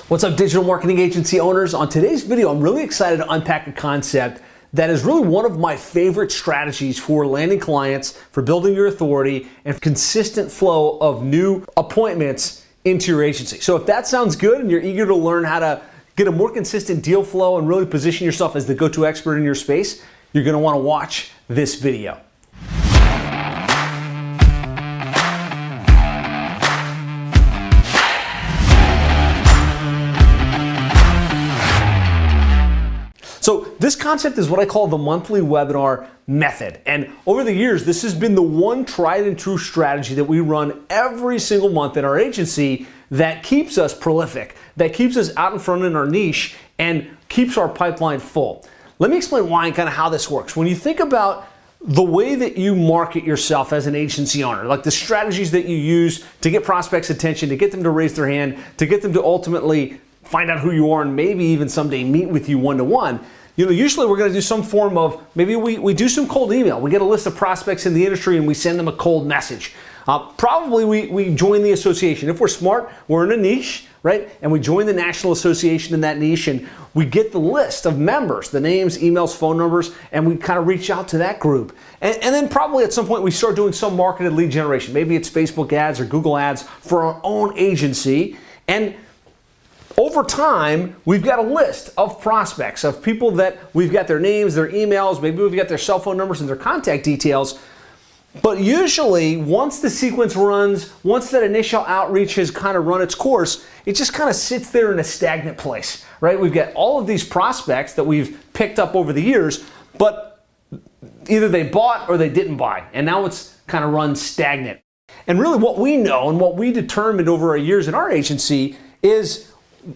What's up, digital marketing agency owners? On today's video, I'm really excited to unpack a concept that is really one of my favorite strategies for landing clients, for building your authority, and consistent flow of new appointments into your agency. So if that sounds good and you're eager to learn how to get a more consistent deal flow and really position yourself as the go-to expert in your space, you're going to want to watch this video. So this concept is what I call the monthly webinar method. And over the years, this has been the one tried and true strategy that we run every single month in our agency that keeps us prolific, that keeps us out in front in our niche and keeps our pipeline full. Let me explain why and kind of how this works. When you think about the way that you market yourself as an agency owner, like the strategies that you use to get prospects' attention, to get them to raise their hand, to get them to ultimately find out who you are and maybe even someday meet with you one-to-one, usually we're going to do some form of, maybe we do some cold email. We get a list of prospects in the industry and we send them a cold message. Probably we join the association. If we're smart, we're in a niche, right? And we join the national association in that niche and we get the list of members, the names, emails, phone numbers, and we kind of reach out to that group. And then probably at some point we start doing some marketed lead generation. Maybe it's Facebook ads or Google ads for our own agency. And over time, we've got a list of prospects, of people that we've got their names, their emails, maybe we've got their cell phone numbers and their contact details. But usually, once the sequence runs, once that initial outreach has kind of run its course, it just kind of sits there in a stagnant place, right? We've got all of these prospects that we've picked up over the years, but either they bought or they didn't buy, and now it's kind of run stagnant. And really what we know and what we determined over our years in our agency is,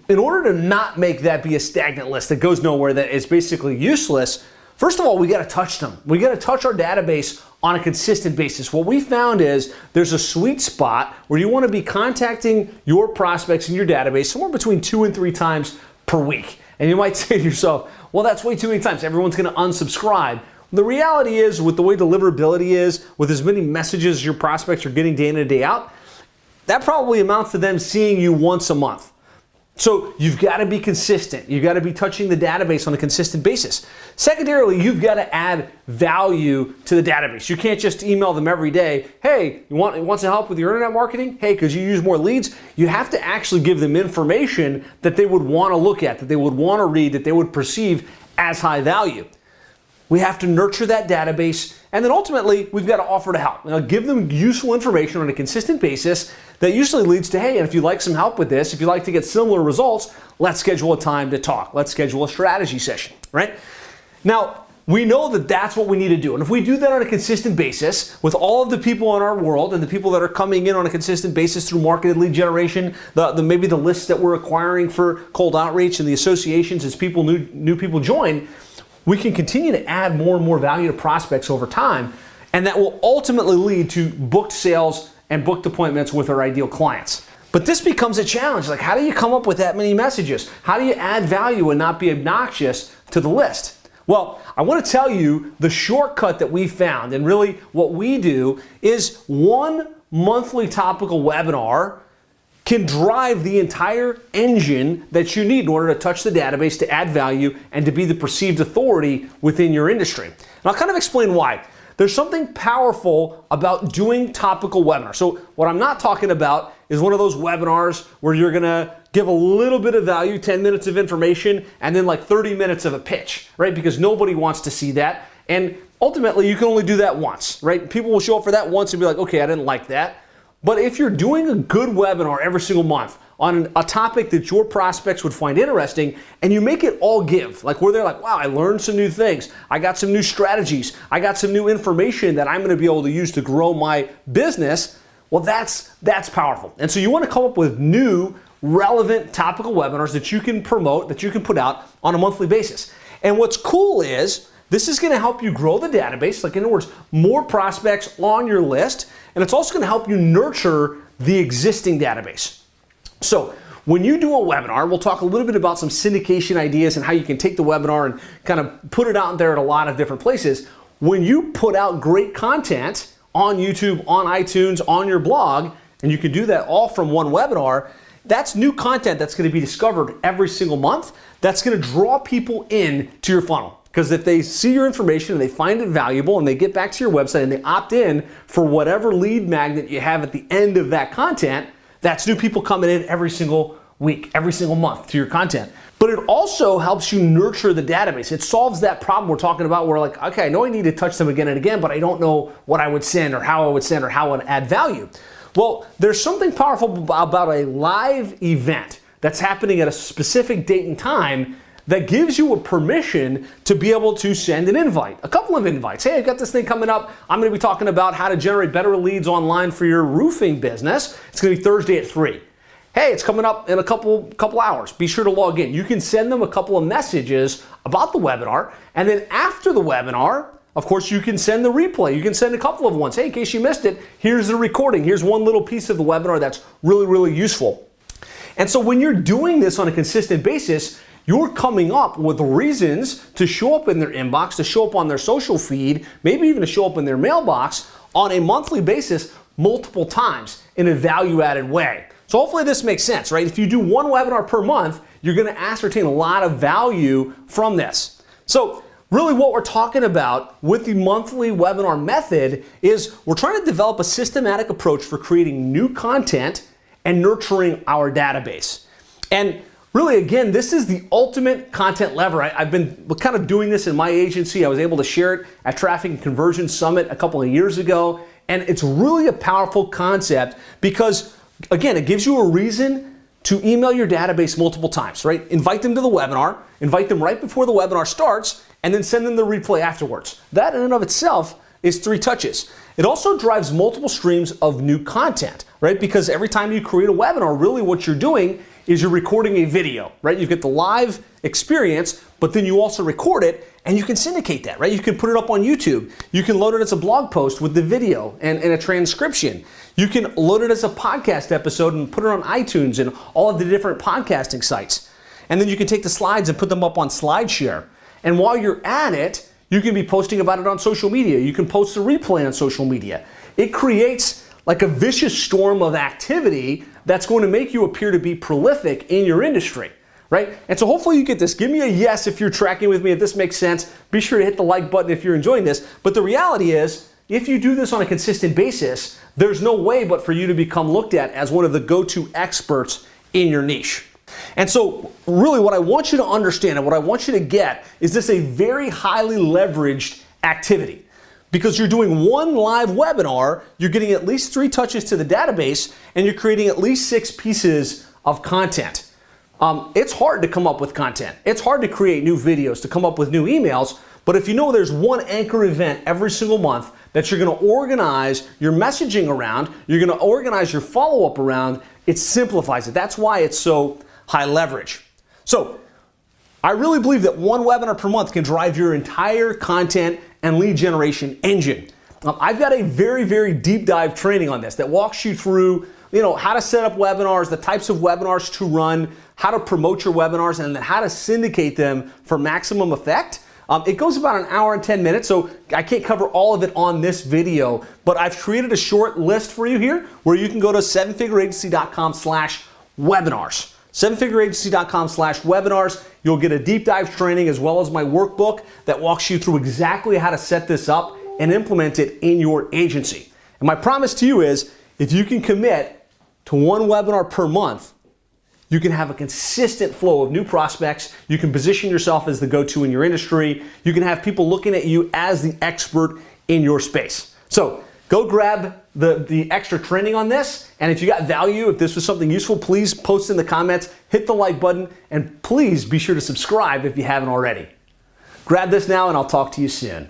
in order to not make that be a stagnant list that goes nowhere, that is basically useless, first of all, we got to touch them. We got to touch our database on a consistent basis. What we found is there's a sweet spot where you want to be contacting your prospects in your database somewhere between 2 and 3 times per week. And you might say to yourself, well, that's way too many times. Everyone's going to unsubscribe. The reality is, with the way deliverability is, with as many messages your prospects are getting day in and day out, that probably amounts to them seeing you once a month. So you've got to be consistent. You've got to be touching the database on a consistent basis. Secondarily, you've got to add value to the database. You can't just email them every day, hey, you want some help with your internet marketing? Hey, because you use more leads? You have to actually give them information that they would want to look at, that they would want to read, that they would perceive as high value. We have to nurture that database, and then ultimately, we've got to offer to help. Now, give them useful information on a consistent basis that usually leads to, hey, and if you'd like some help with this, if you'd like to get similar results, let's schedule a time to talk. Let's schedule a strategy session, right? Now, we know that that's what we need to do. And if we do that on a consistent basis with all of the people in our world and the people that are coming in on a consistent basis through marketed lead generation, maybe the lists that we're acquiring for cold outreach and the associations as new people join, we can continue to add more and more value to prospects over time, and that will ultimately lead to booked sales and booked appointments with our ideal clients. But this becomes a challenge. Like, how do you come up with that many messages? How do you add value and not be obnoxious to the list? Well, I want to tell you the shortcut that we found, and really what we do is one monthly topical webinar can drive the entire engine that you need in order to touch the database, to add value, and to be the perceived authority within your industry. And I'll kind of explain why. There's something powerful about doing topical webinars. So what I'm not talking about is one of those webinars where you're going to give a little bit of value, 10 minutes of information, and then like 30 minutes of a pitch, right? Because nobody wants to see that. And ultimately, you can only do that once, right? People will show up for that once and be like, okay, I didn't like that. But if you're doing a good webinar every single month on a topic that your prospects would find interesting, and you make it all give, like where they're like, wow, I learned some new things, I got some new strategies, I got some new information that I'm going to be able to use to grow my business, well, that's powerful. And so you want to come up with new, relevant, topical webinars that you can promote, that you can put out on a monthly basis. And what's cool is, this is going to help you grow the database, like in other words, more prospects on your list, and it's also going to help you nurture the existing database. So when you do a webinar, we'll talk a little bit about some syndication ideas and how you can take the webinar and kind of put it out there at a lot of different places. When you put out great content on YouTube, on iTunes, on your blog, and you can do that all from one webinar, That's new content that's going to be discovered every single month. That's going to draw people in to your funnel. Because if they see your information and they find it valuable and they get back to your website and they opt in for whatever lead magnet you have at the end of that content, that's new people coming in every single week, every single month to your content. But it also helps you nurture the database. It solves that problem we're talking about where like, okay, I know I need to touch them again and again, but I don't know what I would send or how I would send or how I would add value. Well, there's something powerful about a live event that's happening at a specific date and time that gives you a permission to be able to send an invite, a couple of invites. Hey, I've got this thing coming up. I'm going to be talking about how to generate better leads online for your roofing business. It's going to be Thursday at 3. Hey, it's coming up in a couple hours. Be sure to log in. You can send them a couple of messages about the webinar, and then after the webinar, of course, you can send the replay. You can send a couple of ones. Hey, in case you missed it, here's the recording. Here's one little piece of the webinar that's really, really useful. And so when you're doing this on a consistent basis, you're coming up with reasons to show up in their inbox, to show up on their social feed, maybe even to show up in their mailbox on a monthly basis multiple times in a value-added way. So hopefully this makes sense, right? If you do one webinar per month, you're going to ascertain a lot of value from this. So really what we're talking about with the monthly webinar method is we're trying to develop a systematic approach for creating new content and nurturing our database. And really, again, this is the ultimate content lever. I've been kind of doing this in my agency. I was able to share it at Traffic and Conversion Summit a couple of years ago. And it's really a powerful concept because, again, it gives you a reason to email your database multiple times, right? Invite them to the webinar, invite them right before the webinar starts, and then send them the replay afterwards. That in and of itself is 3 touches. It also drives multiple streams of new content, right? Because every time you create a webinar, really what you're doing is you're recording a video, right? You get the live experience, but then you also record it and you can syndicate that, right? You can put it up on YouTube. You can load it as a blog post with the video and a transcription. You can load it as a podcast episode and put it on iTunes and all of the different podcasting sites. And then you can take the slides and put them up on SlideShare. And while you're at it, you can be posting about it on social media. You can post a replay on social media. It creates like a vicious storm of activity that's going to make you appear to be prolific in your industry, right? And so hopefully you get this. Give me a yes if you're tracking with me, if this makes sense. Be sure to hit the like button if you're enjoying this. But the reality is, if you do this on a consistent basis, there's no way but for you to become looked at as one of the go-to experts in your niche. And so really what I want you to understand and what I want you to get is this a very highly leveraged activity. Because you're doing one live webinar, you're getting at least 3 touches to the database, and you're creating at least 6 pieces of content. It's hard to come up with content. It's hard to create new videos, to come up with new emails, but if you know there's one anchor event every single month that you're going to organize your messaging around, you're going to organize your follow-up around, it simplifies it. That's why it's so high leverage. So I really believe that one webinar per month can drive your entire content and lead generation engine. I've got a very, very deep dive training on this that walks you through, how to set up webinars, the types of webinars to run, how to promote your webinars, and then how to syndicate them for maximum effect. It goes about an hour and 10 minutes, so I can't cover all of it on this video, but I've created a short list for you here where you can go to 7figureagency.com/webinars. 7figureagency.com/webinars. You'll get a deep dive training as well as my workbook that walks you through exactly how to set this up and implement it in your agency. And my promise to you is if you can commit to one webinar per month, you can have a consistent flow of new prospects. You can position yourself as the go-to in your industry. You can have people looking at you as the expert in your space. So go grab the extra training on this. And if you got value, if this was something useful, please post in the comments, hit the like button, and please be sure to subscribe if you haven't already. Grab this now and I'll talk to you soon.